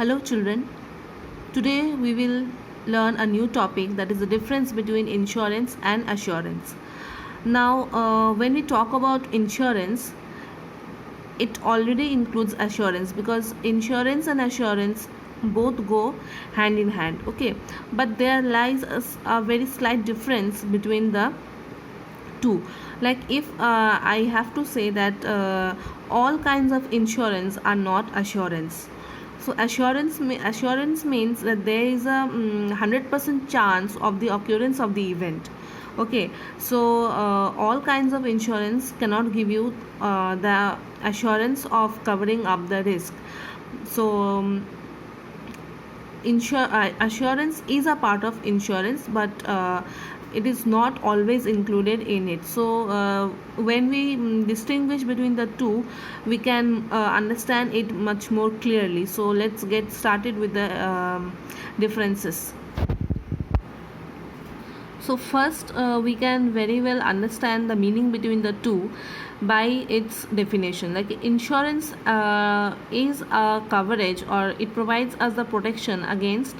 Hello children, today we will learn a new topic, that is the difference between insurance and assurance. Now when we talk about insurance, it already includes assurance because insurance and assurance both go hand in hand, okay, but there lies a very slight difference between the two. Like if I have to say that all kinds of insurance are not assurance. So assurance means that there is a 100% chance of the occurrence of the event. Okay, so all kinds of insurance cannot give you the assurance of covering up the risk. So assurance is a part of insurance, but it is not always included in it. So when we distinguish between the two, we can understand it much more clearly. So let's get started with the differences. So first we can very well understand the meaning between the two by its definition. Like insurance is a coverage, or it provides us the protection against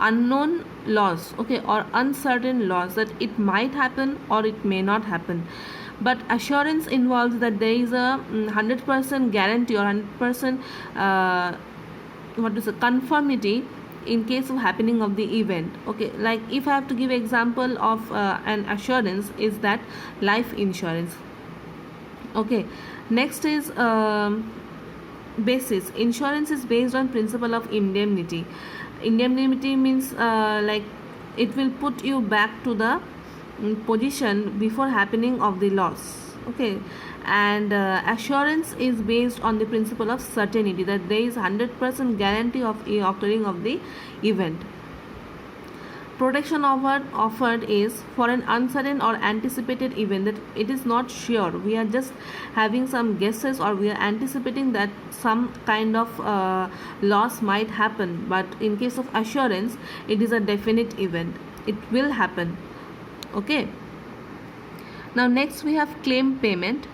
unknown loss, okay, or uncertain loss, that it might happen or it may not happen. But assurance involves that there is a 100% guarantee or 100% what is a conformity in case of happening of the event. Okay, like if I have to give example of an assurance, is that life insurance. Okay, next is basis. Insurance is based on principle of indemnity. Indemnity means like it will put you back to the position before happening of the loss. Okay, and assurance is based on the principle of certainty, that there is 100% guarantee of occurring of the event. Protection offered is for an uncertain or anticipated event, that it is not sure, we are just having some guesses, or we are anticipating that some kind of loss might happen. But in case of assurance, it is a definite event, it will happen. Okay, now next we have claim payment.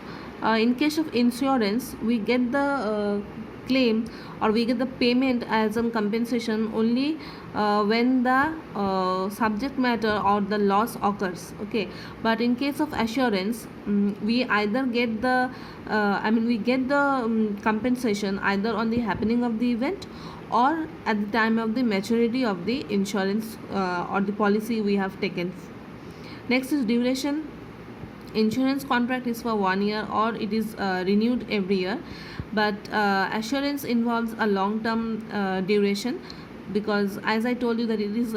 In case of insurance, we get the claim, or we get the payment as a compensation only when the subject matter or the loss occurs. Okay, but in case of assurance, we either get the we get the compensation either on the happening of the event or at the time of the maturity of the insurance or the policy we have taken. Next is duration. Insurance contract is for 1 year, or it is renewed every year, but assurance involves a long term duration, because as I told you that it is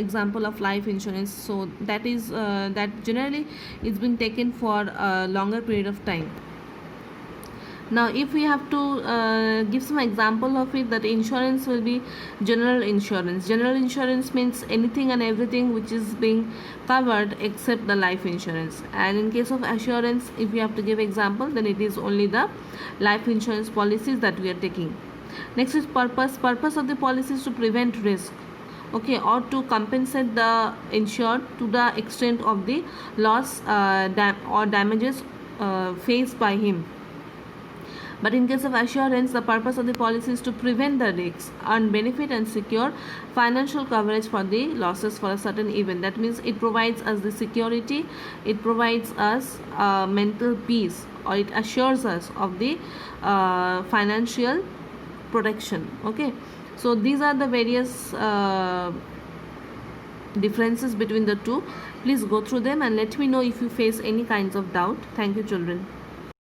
example of life insurance, so that is that generally it's been taken for a longer period of time. Now if we have to give some example of it, that insurance will be general insurance. General insurance means anything and everything which is being covered except the life insurance. And in case of assurance, if we have to give example, then it is only the life insurance policies that we are taking. Next is purpose of the policy is to prevent risk, okay, or to compensate the insured to the extent of the loss or damages faced by him. But in case of assurance, the purpose of the policy is to prevent the risks, earn benefit, and secure financial coverage for the losses for a certain event. That means it provides us the security, it provides us mental peace, or it assures us of the financial protection. Okay, so these are the various differences between the two. Please go through them and let me know if you face any kinds of doubt. Thank you children.